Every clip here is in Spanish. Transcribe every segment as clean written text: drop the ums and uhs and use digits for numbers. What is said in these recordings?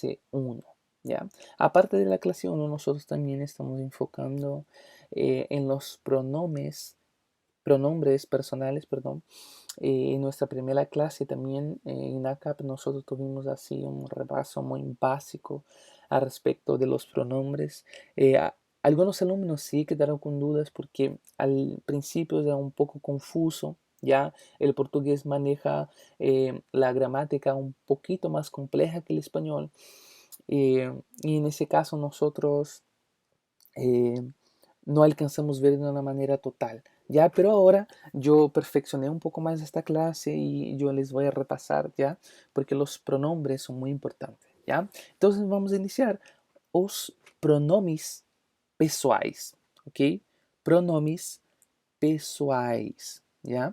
clase 1, ¿ya? Aparte de la clase 1, nosotros también estamos enfocando en los pronombres personales, perdón. En nuestra primera clase también en ACAP nosotros tuvimos así un repaso muy básico al respecto de los pronombres. Algunos alumnos sí quedaron con dudas porque al principio era un poco confuso. Ya el portugués maneja la gramática un poquito más compleja que el español, y en ese caso nosotros eh, no alcanzamos a ver de una manera total. Ya, pero ahora yo perfeccioné un poco más esta clase y yo les voy a repasar, ya, porque los pronombres son muy importantes, ya. Entonces vamos a iniciar os pronomes pessoais, ok? Pronomes pessoais, ya.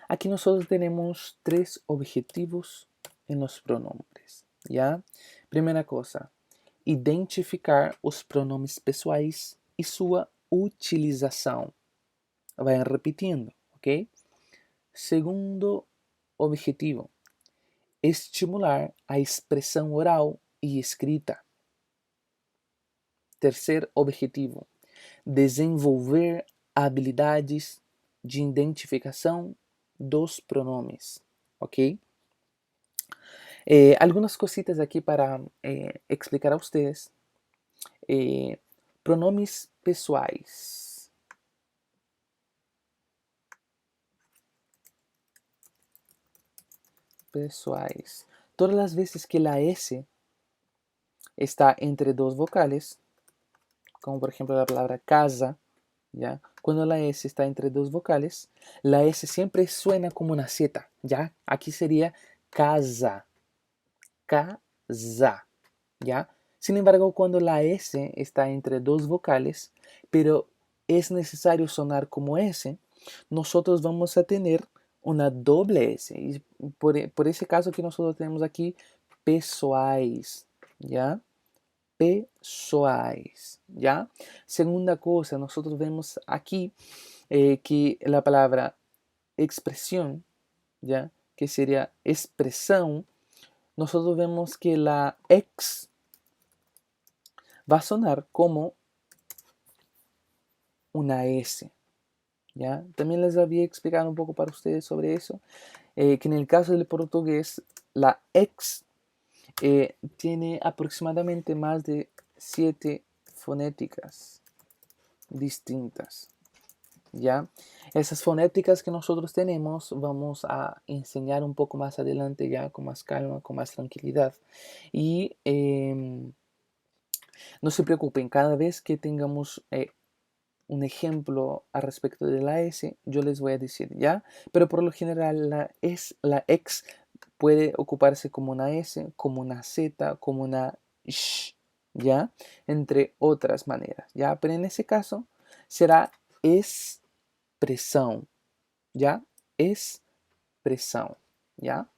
Aquí nosotros tenemos tres objetivos en los pronombres, ya. Primera cosa, identificar os pronomes pessoais e sua utilização. Vayan repitiendo, ¿ok? Segundo objetivo, estimular a expressão oral e escrita. Terceiro objetivo, desenvolver habilidades de identificação dos pronomes, ¿ok? Algunas cositas aquí para explicar a ustedes. Pronomes pessoais. Pessoais. Todas las veces que la S está entre dos vocales, como por ejemplo la palabra casa, ¿ya? Cuando la S está entre dos vocales, la S siempre suena como una Z, ¿ya? Aquí sería casa, casa, ¿ya? Sin embargo, cuando la S está entre dos vocales, pero es necesario sonar como S, nosotros vamos a tener una doble S. Y por ese caso que nosotros tenemos aquí, pessoais, ¿ya? Pessoais, ¿ya? Segunda cosa, nosotros vemos aquí que la palabra expresión, ¿ya? Que sería expresión, nosotros vemos que la X va a sonar como una S, ¿ya? También les había explicado un poco para ustedes sobre eso, que en el caso del portugués, la X tiene aproximadamente más de 7 fonéticas distintas, ¿ya? Esas fonéticas que nosotros tenemos vamos a enseñar un poco más adelante ya con más calma, con más tranquilidad. Y no se preocupen, cada vez que tengamos un ejemplo al respecto de la S, yo les voy a decir, ¿ya? Pero por lo general la X puede ocuparse como una S, como una Z, como una sh, ¿ya? Entre otras maneras, ¿ya? Pero en ese caso será expresión, ¿ya? Expresión, ¿ya?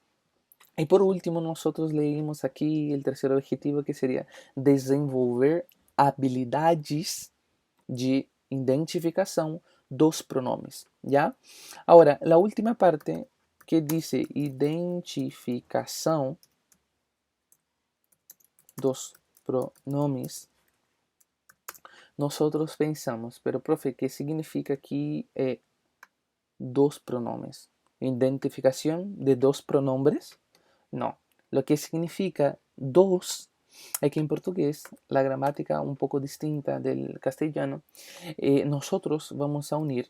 Y por último, nosotros leímos aquí el tercer objetivo que sería desenvolver habilidades de identificação dos pronomes, ¿ya? Ahora, la última parte que dice identificação dos pronomes, nosotros pensamos, pero profe, ¿qué significa aquí dos pronomes? ¿Identificación de dos pronombres? No, lo que significa dos es que en portugués la gramática un poco distinta del castellano, nosotros vamos a unir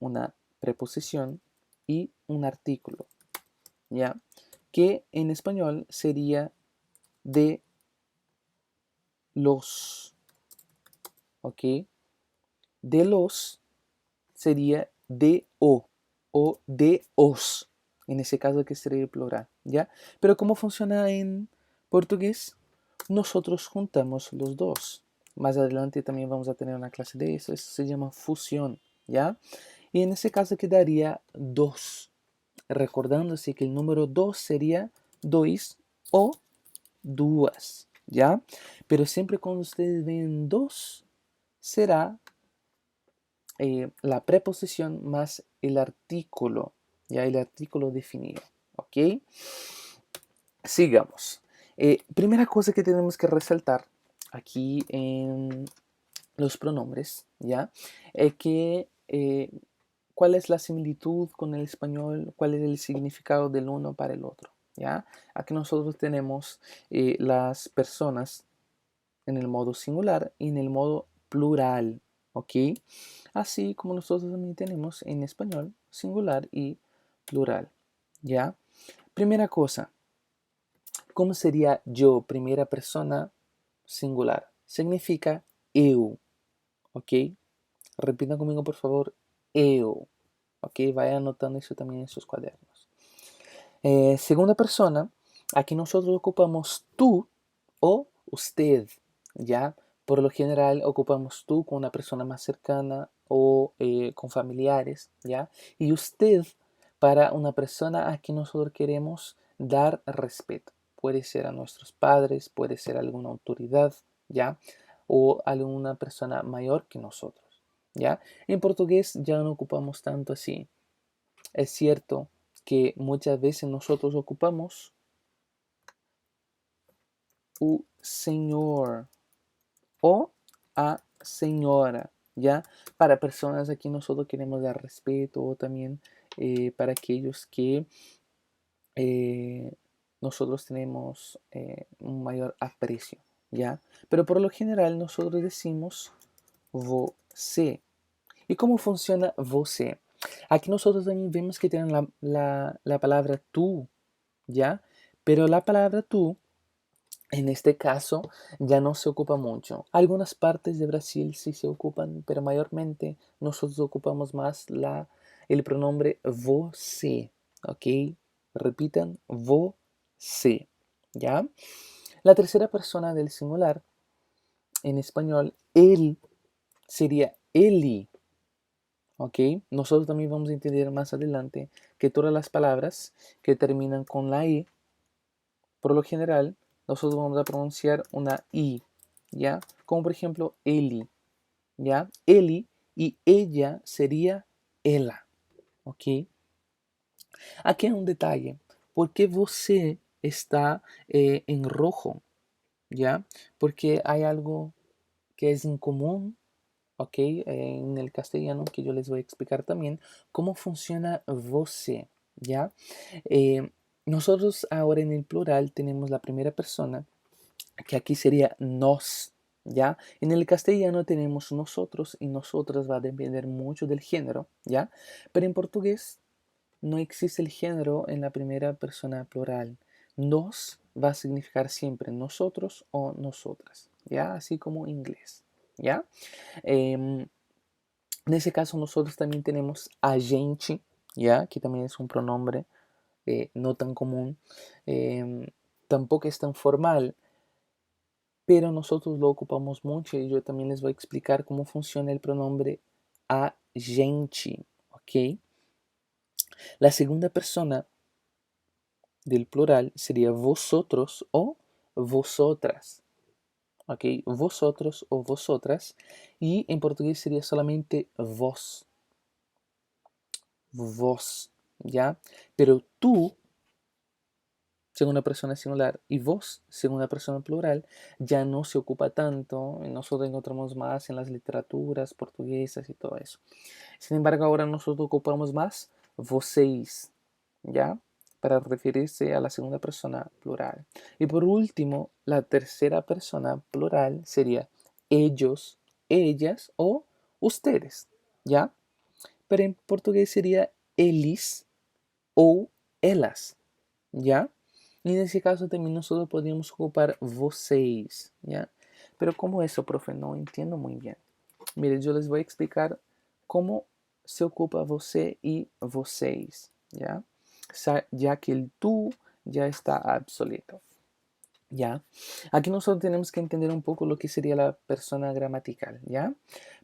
una preposición y un artículo, ¿ya? Que en español sería de los, ¿ok? De los sería de o de os, en ese caso que sería el plural, ¿ya? Pero ¿cómo funciona en portugués? Nosotros juntamos los dos. Más adelante también vamos a tener una clase de eso se llama fusión, ¿ya? Y en ese caso quedaría dos, recordándose que el número 2 sería dois o duas, ¿ya? Pero siempre cuando ustedes ven dos, será la preposición más el artículo, ya el artículo definido, ¿ok? Sigamos. Primera cosa que tenemos que resaltar aquí en los pronombres, ¿ya? ¿Cuál es la similitud con el español? ¿Cuál es el significado del uno para el otro? ¿Ya? Aquí nosotros tenemos las personas en el modo singular y en el modo plural, ¿ok? Así como nosotros también tenemos en español singular y plural, ¿ya? Primera cosa, ¿cómo sería yo, primera persona singular? Significa eu, ¿ok? Repitan conmigo, por favor, eu, ¿ok? Vayan anotando eso también en sus cuadernos. Segunda persona, aquí nosotros ocupamos tú o usted, ¿ya? Por lo general ocupamos tú con una persona más cercana o con familiares, ¿ya? Y usted para una persona a quien nosotros queremos dar respeto. Puede ser a nuestros padres, puede ser alguna autoridad, ¿ya? O alguna persona mayor que nosotros, ¿ya? En portugués ya no ocupamos tanto así. Es cierto que muchas veces nosotros ocupamos o señor o a señora, ¿ya? Para personas a quien nosotros queremos dar respeto o también para aquellos que eh, nosotros tenemos un mayor aprecio, ¿ya? Pero por lo general nosotros decimos você. ¿Y cómo funciona você? Aquí nosotros también vemos que tienen la palabra tú, ¿ya? Pero la palabra tú, en este caso, ya no se ocupa mucho. Algunas partes de Brasil sí se ocupan, pero mayormente nosotros ocupamos más el pronombre você, ¿ok? Repitan, você, ¿ya? La tercera persona del singular, en español, él, sería Eli, ¿ok? Nosotros también vamos a entender más adelante que todas las palabras que terminan con la I, por lo general, nosotros vamos a pronunciar una I, ¿ya? Como por ejemplo Eli, ¿ya? Eli y ella sería ela, ¿ok? Aquí hay un detalle. ¿Por qué você está en rojo? ¿Ya? Porque hay algo que es incomún, ¿ok? En el castellano, que yo les voy a explicar también cómo funciona você, ¿ya? Eh, Nosotros ahora en el plural tenemos la primera persona, que aquí sería nos, ¿ya? En el castellano tenemos nosotros y nosotras, va a depender mucho del género, ¿ya? Pero en portugués no existe el género en la primera persona plural. Nos va a significar siempre nosotros o nosotras, ¿ya? Así como inglés, ¿ya? Em, en ese caso nosotros también tenemos a gente, ¿ya? Que también es un pronombre no tan común. Em, Tampoco es tan formal, pero nosotros lo ocupamos mucho y yo también les voy a explicar cómo funciona el pronombre a gente, ¿ok? La segunda persona del plural sería vosotros o vosotras, ¿ok? Vosotros o vosotras, y en portugués sería solamente vos, vos, ¿ya? Pero tú, segunda persona singular, y vos, segunda persona plural, ya no se ocupa tanto. Nosotros encontramos más en las literaturas portuguesas y todo eso. Sin embargo, ahora nosotros ocupamos más vocês, ¿ya? Para referirse a la segunda persona plural. Y por último, la tercera persona plural sería ellos, ellas o ustedes, ¿ya? Pero en portugués sería eles o elas, ¿ya? Y en ese caso también nosotros podríamos ocupar vocês, ¿ya? Pero ¿cómo eso, profe? No entiendo muy bien. Mire, yo les voy a explicar cómo se ocupa você y vocês, ¿ya? Ya que el tú ya está obsoleto, ¿ya? Aquí nosotros tenemos que entender un poco lo que sería la persona gramatical, ¿ya?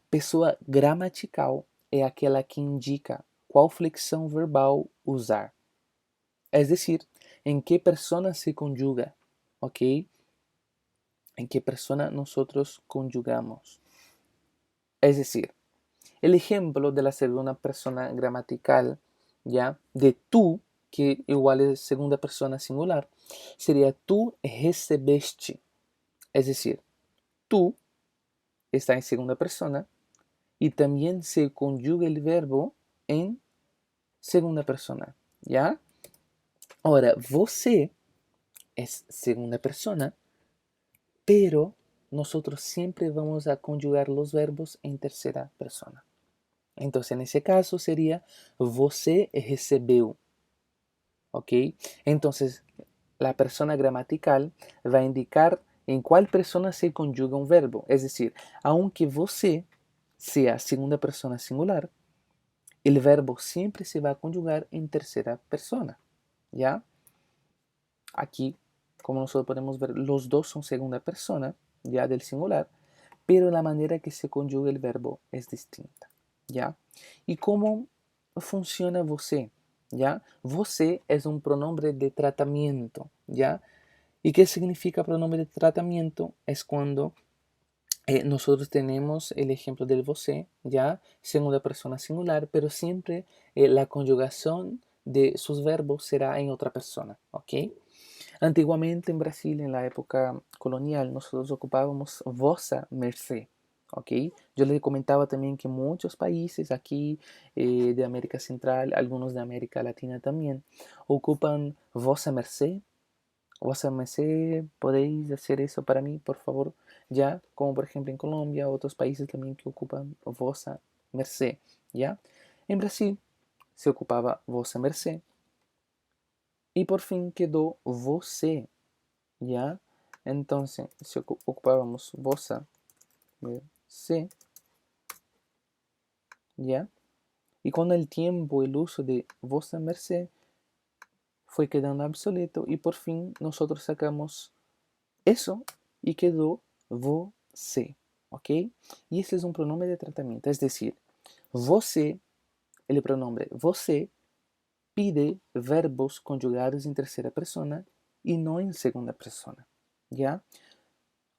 Pessoa gramatical é aquela que indica qual flexão verbal usar. Es decir, en qué persona se conjuga, ¿ok? En qué persona nosotros conjugamos. Es decir, el ejemplo de la segunda persona gramatical, ¿ya? De tú, que igual es segunda persona singular, sería tú recebeste. Es decir, tú está en segunda persona y también se conjuga el verbo en segunda persona, ¿ya? Ahora, você es segunda persona, pero nosotros siempre vamos a conjugar los verbos en tercera persona. Entonces, en ese caso sería você recebeu, ¿ok? Entonces, la persona gramatical va a indicar en cuál persona se conjuga un verbo. Es decir, aunque você sea segunda persona singular, el verbo siempre se va a conjugar en tercera persona, ¿ya? Aquí, como nosotros podemos ver, los dos son segunda persona, ya del singular, pero la manera que se conjuga el verbo es distinta, ¿ya? ¿Y cómo funciona você? ¿Ya? Você es un pronombre de tratamiento, ¿ya? ¿Y qué significa pronombre de tratamiento? Es cuando nosotros tenemos el ejemplo del você, ¿ya? Segunda persona singular, pero siempre la conjugación de sus verbos será en otra persona, ¿ok? Antiguamente en Brasil, en la época colonial, nosotros ocupábamos vossa merced, ¿ok? Yo les comentaba también que muchos países aquí de América Central, algunos de América Latina también, ocupan vossa merced. Vossa merced, ¿podéis hacer eso para mí, por favor? Ya, como por ejemplo en Colombia, otros países también que ocupan vossa merced, ¿ya? En Brasil se ocupaba vossa merced y por fin quedó você, ¿ya? Entonces, si ocupábamos vossa merced, ¿ya? Y con el tiempo el uso de vossa merced fue quedando obsoleto y por fin nosotros sacamos eso y quedó você, ¿ok? Y ese es un pronombre de tratamiento, es decir, você, el pronombre você pide verbos conjugados en tercera persona y no en segunda persona, ¿ya?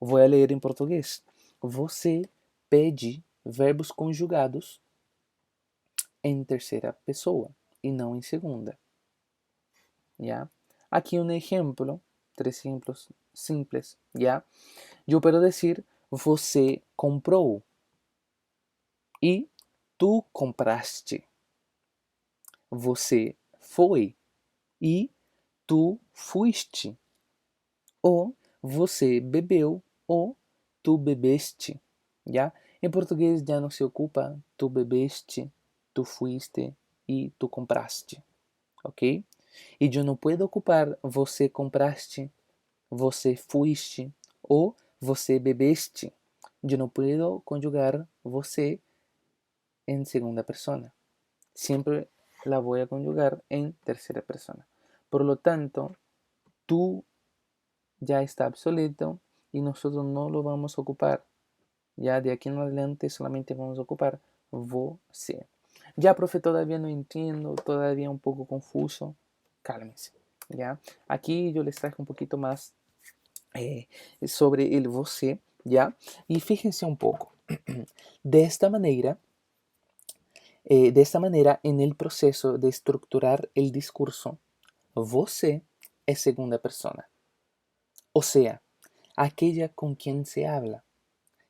Voy a leer en portugués. Você pede verbos conjugados en tercera pessoa y no en segunda, ¿ya? Aquí un ejemplo, tres ejemplos simples, ¿ya? Yo puedo decir, você comprou e tu compraste. Você foi e tu fuiste. Ou você bebeu ou tu bebeste. ¿Ya? En portugués ya no se ocupa tu bebeste, tu fuiste y tu compraste. ¿Ok? Y yo no puedo ocupar você compraste, você fuiste ou você bebeste. Yo no puedo conjugar você en segunda persona. Siempre la voy a conjugar en tercera persona. Por lo tanto, tú ya está obsoleto y nosotros no lo vamos a ocupar. Ya de aquí en adelante solamente vamos a ocupar você. Ya, profe, todavía no entiendo, todavía un poco confuso. Cálmense. ¿Ya? Aquí yo les traje un poquito más sobre el você, ¿ya? Y fíjense un poco. De esta manera, en el proceso de estructurar el discurso, você es segunda persona, o sea, aquella con quien se habla.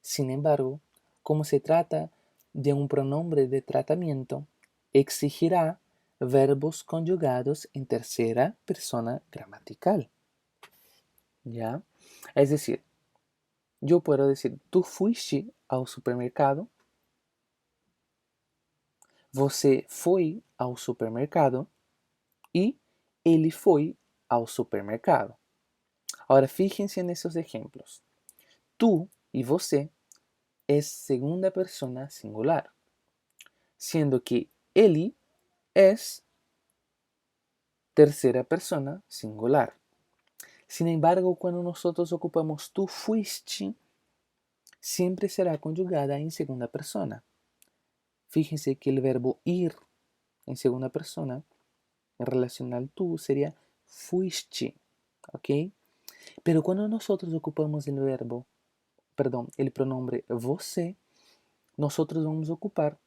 Sin embargo, como se trata de un pronombre de tratamiento, exigirá verbos conjugados en tercera persona gramatical. ¿Ya? Es decir, yo puedo decir, tú fuiste ao supermercado, você foi ao supermercado y ele foi ao supermercado. Ahora fíjense en esos ejemplos. Tú y você es segunda persona singular, siendo que ele es tercera persona singular. Sin embargo, cuando nosotros ocupamos tú fuiste, siempre será conjugada en segunda persona. Fíjense que el verbo ir en segunda persona, en relación al tú, sería fuiste, ¿ok? Pero cuando nosotros ocupamos el pronombre você, nosotros vamos a ocupar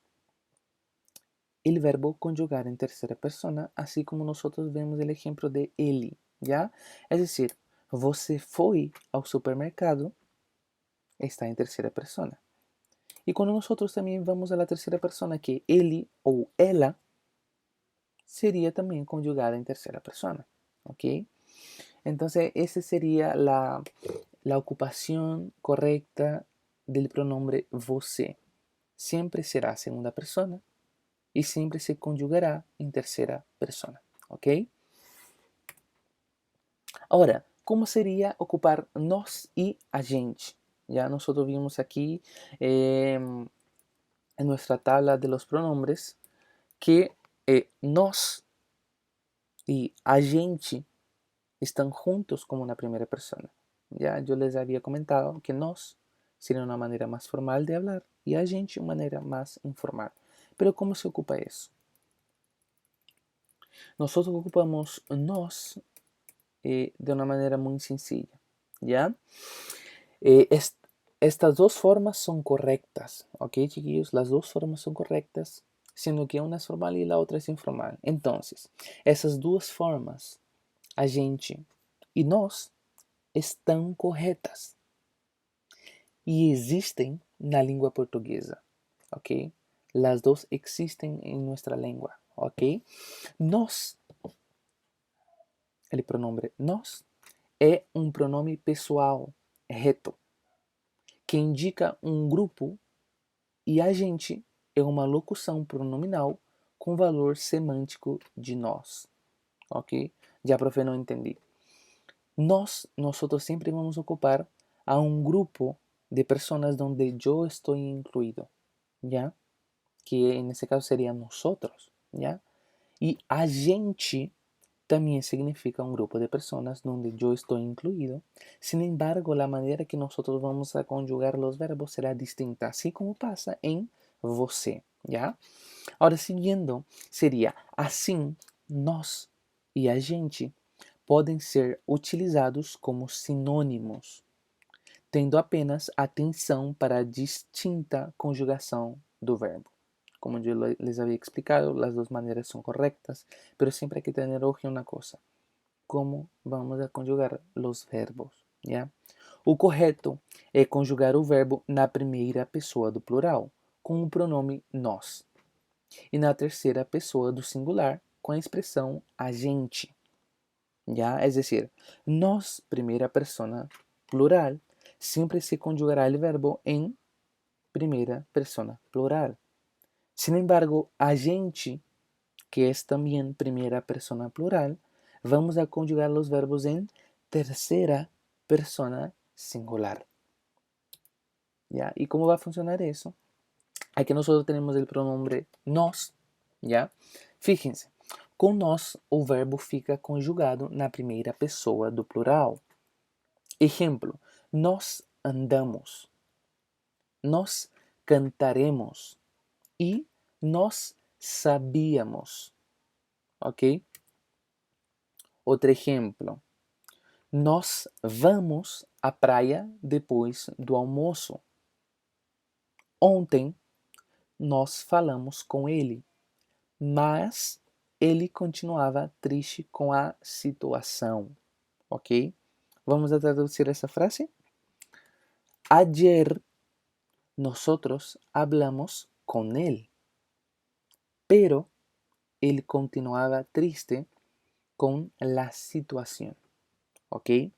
el verbo conjugar en tercera persona, así como nosotros vemos el ejemplo de ele, ¿ya? Es decir, você foi ao supermercado está en tercera persona. Y cuando nosotros también vamos a la tercera persona, que ele o ela, sería también conjugada en tercera persona, ¿ok? Entonces, esa sería la ocupación correcta del pronombre você. Siempre será segunda persona y siempre se conjugará en tercera persona, ¿ok? Ahora, ¿cómo sería ocupar nós y a gente? Ya nosotros vimos aquí en nuestra tabla de los pronombres que nós y a gente están juntos como una primera persona. Ya yo les había comentado que nós sería una manera más formal de hablar y a gente una manera más informal. Pero ¿cómo se ocupa eso? Nosotros ocupamos nós de una manera muy sencilla, ¿ya? Estas dos formas son correctas, ¿ok, chiquillos? Las dos formas son correctas, siendo que una es formal y la otra es informal. Entonces, essas duas formas, a gente e nós, estão corretas e existem na língua portuguesa, ¿ok? Las dos existen en nuestra lengua, ¿ok? Nós, el pronombre nós, é um pronome pessoal reto, que indica um grupo, e a gente é uma locução pronominal com valor semântico de nós, ok? Já, profe, não entendi. Nosotros siempre vamos a ocupar a un grupo de personas donde yo estoy incluido, ¿ya? Que en este caso sería nosotros, ¿ya? Y a gente también significa un grupo de personas donde yo estoy incluido. Sin embargo, la manera que nosotros vamos a conjugar los verbos será distinta, así como pasa en você, ¿ya? Ahora, siguiendo, sería assim, nós e a gente podem ser utilizados como sinônimos, tendo apenas atenção para a distinta conjugação do verbo. Como eu les había explicado, as duas maneiras são corretas, pero sempre hay que tener ojo en una cosa: como vamos a conjugar os verbos, ¿ya? O correto é conjugar o verbo na primeira pessoa do plural, com o pronome nós, e na terceira pessoa do singular, com a expressão a gente. ¿Ya? Es decir, nos, primera persona plural, siempre se conjugará el verbo en primera persona plural. Sin embargo, a gente, que es también primera persona plural, vamos a conjugar los verbos en tercera persona singular. ¿Ya? ¿Y cómo va a funcionar eso? Aquí nosotros tenemos el pronombre nos, ¿ya? Fíjense, com nós, o verbo fica conjugado na primeira pessoa do plural. Exemplo, nós andamos, nós cantaremos e nós sabíamos, ok? Outro exemplo, nós vamos à praia depois do almoço. Ontem nós falamos com ele, mas ele continuava triste com a situação, ok? Vamos a traducir essa frase. Ayer nosotros hablamos con él, pero él continuaba triste con la situación, ok?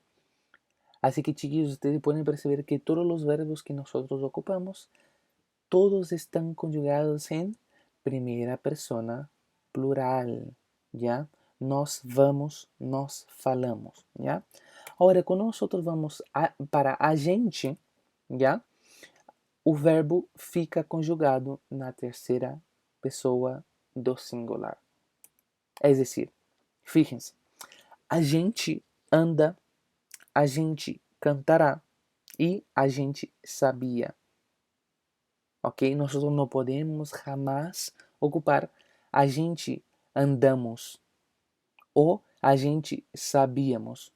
Así que, chiquillos, ustedes pueden percibir que todos los verbos que nosotros ocupamos, todos están conjugados en primera persona plural, ¿ya? Nós vamos, nós falamos, ¿ya? Ahora, cuando nosotros vamos para a gente, ¿ya? O verbo fica conjugado na terceira pessoa do singular. É decir, fíjense, a gente anda, a gente cantará e a gente sabia. Ok? Nós não podemos jamás ocupar a gente andamos ou a gente sabíamos.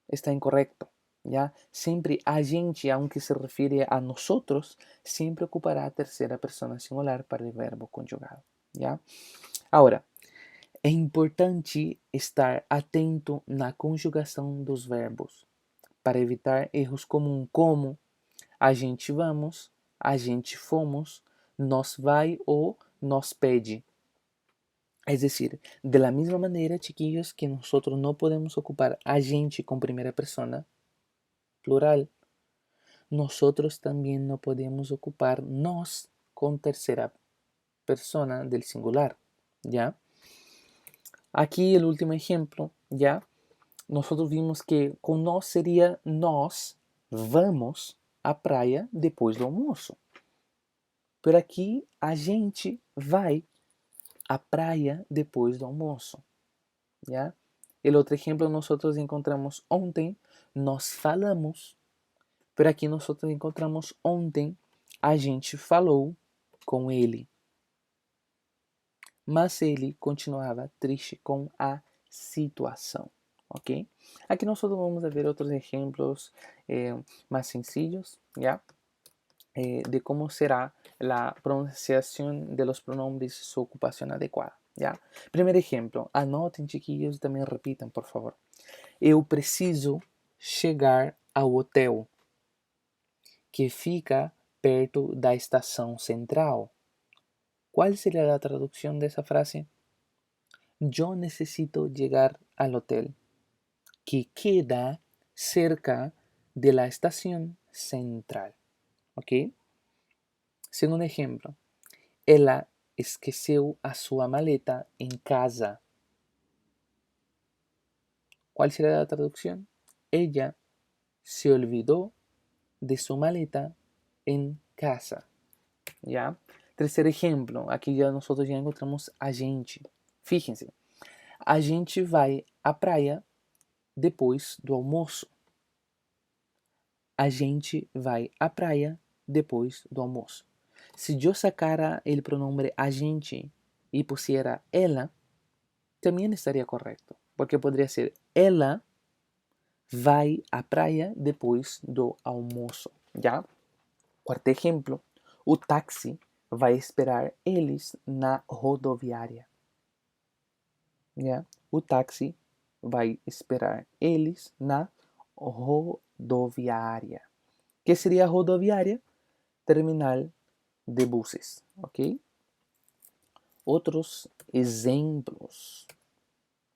Está incorrecto. ¿Ya? Siempre a gente, aunque se refiere a nosotros, siempre ocupará tercera persona singular para el verbo conjugado. ¿ya? Ahora, é importante estar atento na conjugação dos verbos para evitar erros como a gente vamos, a gente fomos, nos vai ou nos pede. Es decir, de la misma manera, chiquillos, que nosotros no podemos ocupar a gente con primera persona, plural, nosotros también no podemos ocupar nos con tercera persona del singular, ¿ya? Aquí el último ejemplo, ¿ya? Nosotros vimos que con nos sería nós vamos à praia depois do almoço. Por aqui, a gente vai à praia depois do almoço. ¿Ya? El otro ejemplo nosotros encontramos ontem, nós falamos, pero aqui nosotros encontramos ontem, a gente falou com ele. Mas ele continuava triste com a situação, ¿ok? Aquí nosotros vamos a ver otros ejemplos más sencillos, ¿ya? De cómo será la pronunciación de los pronombres y su ocupación adecuada, ¿ya? Primeiro exemplo, anotem, chiquillos, e também repitam, por favor. Eu preciso chegar ao hotel que fica perto da estação central. ¿Cuál sería a tradução dessa frase? Yo necesito llegar al hotel que queda cerca de la estación central. ¿Ok? Segundo ejemplo. Ela esqueceu a sua maleta em casa. ¿Cuál sería la traducción? Ella se olvidó de su maleta en casa. ¿Ya? Terceiro ejemplo. Aqui já nosotros já encontramos a gente. Fíjense. A gente vai à praia depois do almoço. A gente vai à praia depois do almoço. Se eu sacara o pronome a gente e pusiera ela, também estaria correto. Porque poderia ser ela vai à praia depois do almoço. Já? Quarto exemplo. O táxi vai esperar eles na rodoviária. Já? O táxi vai esperar eles na rodoviária. Que seria rodoviária? Terminal de buses, ok? Outros exemplos,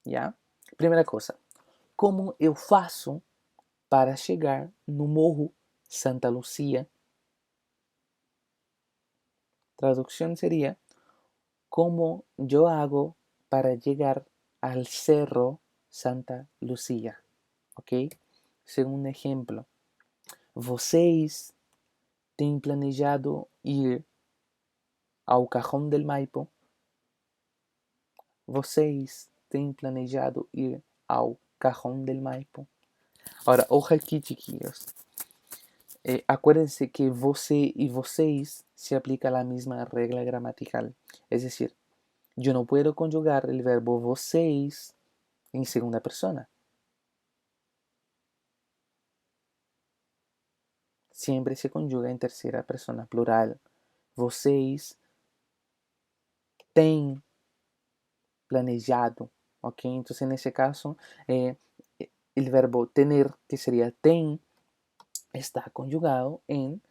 já? Primeira coisa, como eu faço para chegar no Morro Santa Lucia? Traducción sería, ¿cómo yo hago para llegar al Cerro Santa Lucía? ¿Ok? Segundo ejemplo, vocês têm planejado ir ao Cajón del Maipo? Vocês têm planejado ir ao Cajón del Maipo? Ahora, ojo aquí, chiquillos. Acuérdense que você y vocês se aplica la misma regla gramatical. Es decir, yo no puedo conjugar el verbo vocês en segunda persona. Siempre se conjuga en tercera persona plural. Vocês têm planejado, ¿ok? Entonces, en ese caso, el verbo tener, que sería tem, está conjugado en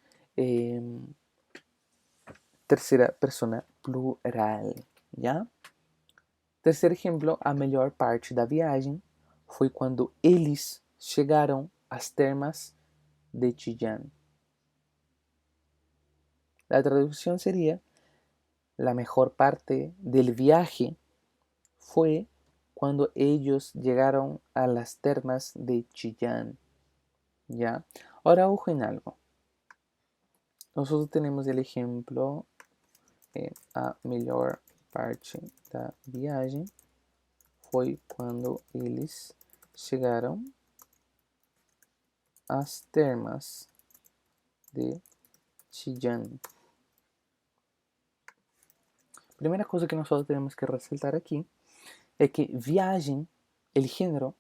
tercera persona plural, ¿ya? Terceiro exemplo, a melhor parte da viagem foi quando eles chegaram às termas de Chillán. La traducción sería, la mejor parte del viaje fue cuando ellos llegaron a las termas de Chillán. ¿Ya? Ahora ojo en algo. Nosotros tenemos el ejemplo, a melhor parte da viagem foi quando eles chegaram às termas de Chillán. Primera cosa que nosotros tenemos que resaltar aquí es que viaje, el género,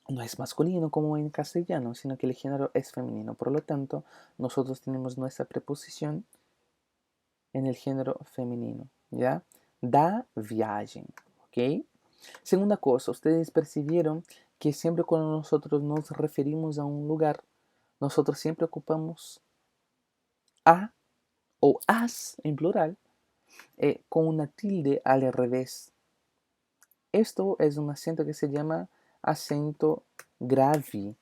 no es masculino como en castellano, sino que el género es femenino. Por lo tanto, nosotros tenemos nuestra preposición en el género femenino, ¿ya? da viagem, ok? Segunda cosa, ustedes percibieron que siempre cuando nosotros nos referimos a un lugar, nosotros siempre ocupamos a o as en plural con una tilde al revés. Esto es un acento que se llama acento grave.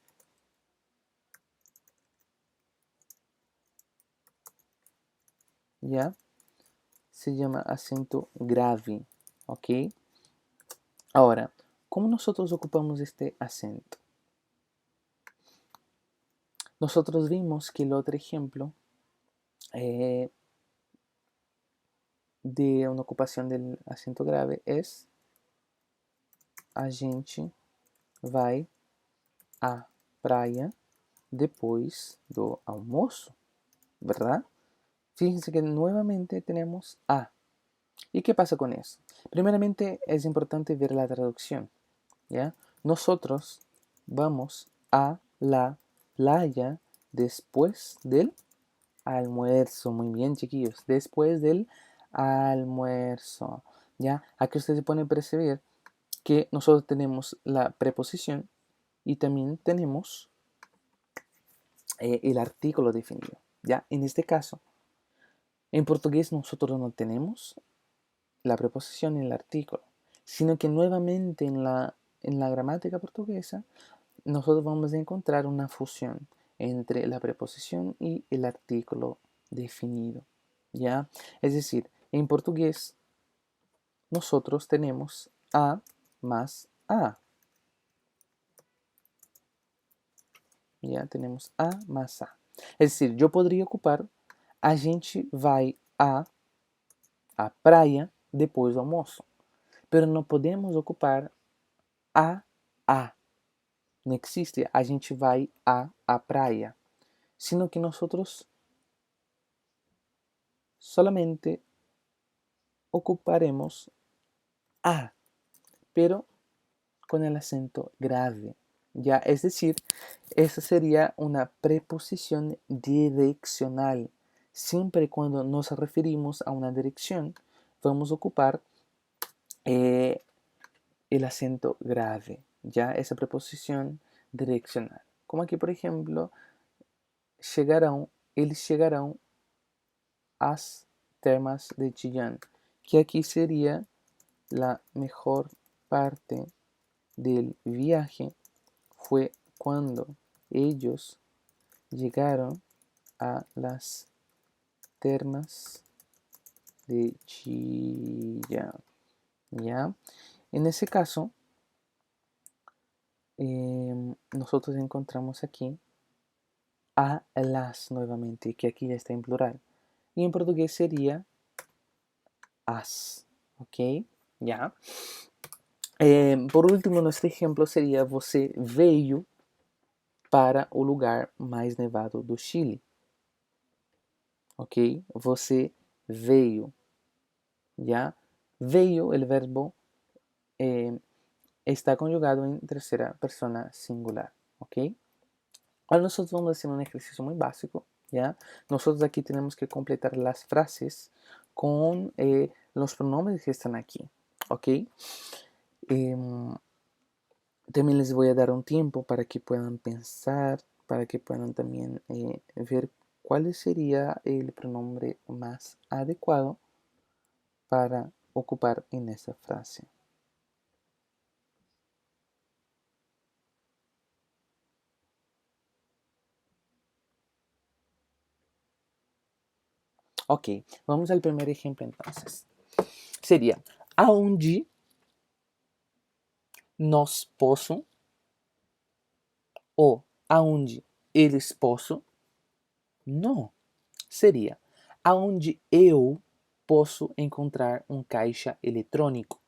¿Ya? Se llama acento grave. ¿Ok? Ahora, ¿cómo nosotros ocupamos este acento? Nosotros vimos que el otro ejemplo de una ocupação del acento grave es a gente vai à praia depois do almoço, ¿verdad? Fíjense que nuevamente tenemos a. ¿Y qué pasa con eso? Primeramente es importante ver la traducción, ¿ya? Nosotros vamos a la playa después del almuerzo. Muy bien, chiquillos. Después del almuerzo. ¿Ya? Aquí ustedes pueden percibir que nosotros tenemos la preposición y también tenemos el artículo definido. ¿Ya? En este caso, en portugués nosotros no tenemos la preposición y el artículo, sino que nuevamente en la gramática portuguesa nosotros vamos a encontrar una fusión entre la preposición y el artículo definido, ¿ya? Es decir, en portugués nosotros tenemos a más a, ¿ya? Tenemos a más a. Es decir, yo podría ocupar a gente vai a praia depois do almoço, pero não podemos ocupar a. Não existe a gente vai a praia, sino que nosotros solamente ocuparemos a, pero con el acento grave. ¿Ya? Es decir, esa sería una preposición direccional. Siempre cuando nos referimos a una dirección, vamos a ocupar el acento grave. ¿Ya? Esa preposición direccional. Como aquí, por ejemplo, chegarão, eles chegarão às termas de Chillán, que aquí sería la mejor parte del viaje fue cuando ellos llegaron a las termas de Chillán. ¿Ya? En ese caso, nosotros encontramos aquí a las nuevamente, que aquí ya está en plural. Y en portugués sería as. ¿Ok? ¿Ya? Por último, nuestro ejemplo sería você veio para o lugar mais nevado do Chile. Ok? Você veio. ¿Ya? Veio, el verbo está conjugado en tercera persona singular. ¿Ok? Ahora nosotros vamos a hacer un ejercicio muy básico. ¿Ya? Nosotros aquí tenemos que completar las frases con los pronombres que están aquí. ¿Ok? También les voy a dar un tiempo para que puedan pensar, para que puedan también ver cuál sería el pronombre más adecuado para ocupar en esa frase. Ok, vamos al primer ejemplo entonces. Sería, aonde nós posso ou aonde eles possam? Não. Seria, aonde eu posso encontrar um caixa eletrônico?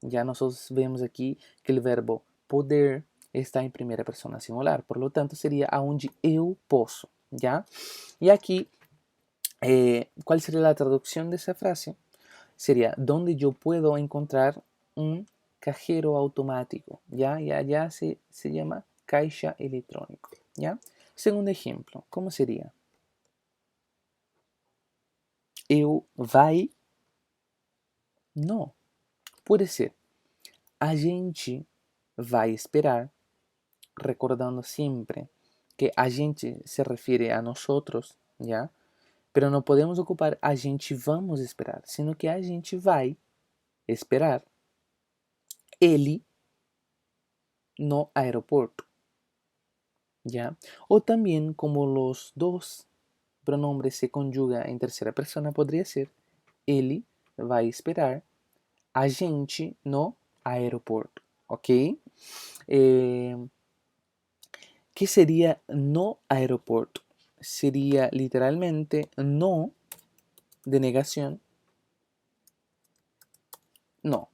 Ya nosotros vemos aquí que el verbo poder está en primera persona singular, por lo tanto sería aonde eu posso, ¿ya? Y aquí, ¿cuál sería la traducción de esa frase? Sería donde yo puedo encontrar un cajero automático, ¿ya? Ya se llama caixa electrónico, ¿ya? Segundo ejemplo, ¿cómo sería? Eu vai No. Puede ser, a gente vai esperar, recordando siempre que a gente se refiere a nosotros, ¿ya? Pero no podemos ocupar a gente vamos esperar, sino que a gente vai esperar ele no aeropuerto, ¿ya? O también como los dos pronombres se conjugan en tercera persona, podría ser ele vai esperar a gente no aeropuerto, ¿ok? ¿Qué sería no aeropuerto? Sería literalmente no de negación. No.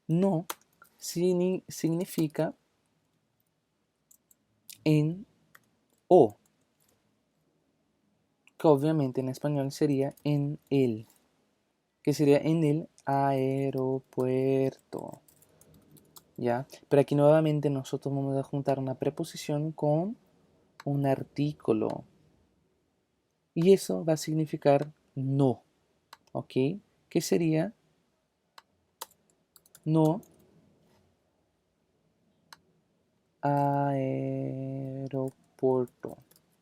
No significa en o, que obviamente en español sería en el, que sería en el aeropuerto. ¿Ya? Pero aquí nuevamente nosotros vamos a juntar una preposición con un artículo. Y eso va a significar no. ¿Ok? ¿Qué sería no aeropuerto?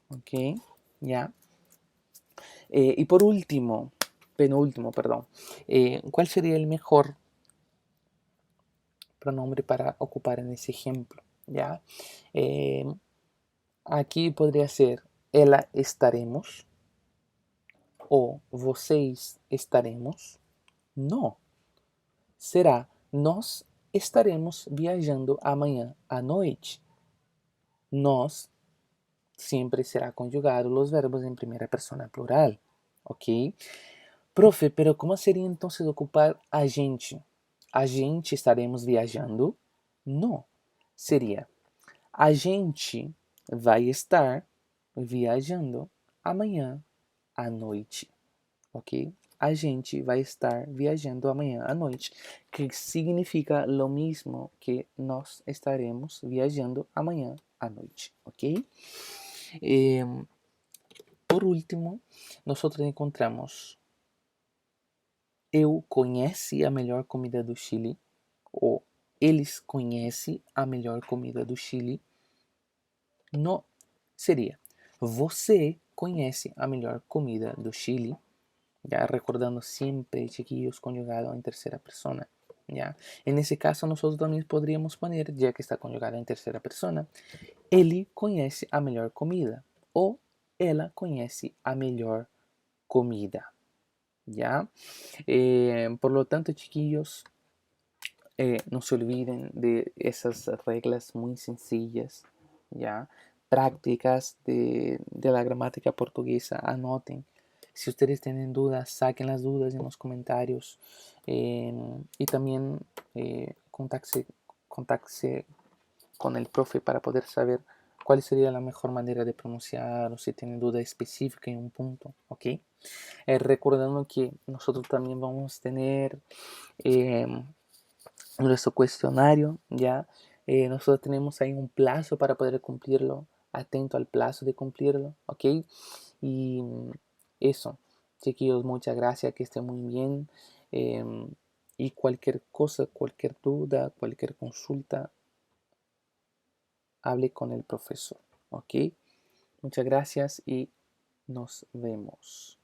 ¿Ok? ¿Ya? Y por último, penúltimo, perdón, ¿cuál sería el mejor pronombre para ocupar en ese ejemplo? ¿Ya? Eh, Aquí podría ser ela estaremos o vocês estaremos. No, será nós estaremos viajando amanhã à noite. Nós siempre será conjugado los verbos en primera persona plural. ¿Ok? Profe, pero ¿cómo sería entonces ocupar a gente? A gente estaremos viajando? Não. Seria a gente vai estar viajando amanhã à noite. Ok? A gente vai estar viajando amanhã à noite, que significa lo mismo que nós estaremos viajando amanhã à noite. Ok? Eh, por último, nosotros encontramos eu conhece a melhor comida do Chile, ou eles conhecem a melhor comida do Chile. No seria você conhece a melhor comida do Chile, ya recordando siempre, chiquillos, conjugado en tercera persona. ¿Ya? En ese caso nosotros también podríamos poner, ya que está conjugado en tercera persona, ele conhece a melhor comida ou ela conhece a melhor comida. ¿Ya? Por lo tanto, chiquillos, no se olviden de esas reglas muy sencillas, ¿ya? Prácticas de la gramática portuguesa, anoten. Si ustedes tienen dudas, saquen las dudas en los comentarios. Y también contacte con el profe para poder saber cuál sería la mejor manera de pronunciar o si tienen duda específica en un punto, ¿ok? Recordando que nosotros también vamos a tener nuestro cuestionario, ¿ya? Nosotros tenemos ahí un plazo para poder cumplirlo, atento al plazo de cumplirlo, ¿ok? Y eso, chiquillos, muchas gracias, que estén muy bien. Y cualquier cosa, cualquier duda, cualquier consulta, hable con el profesor, ¿ok? Muchas gracias y nos vemos.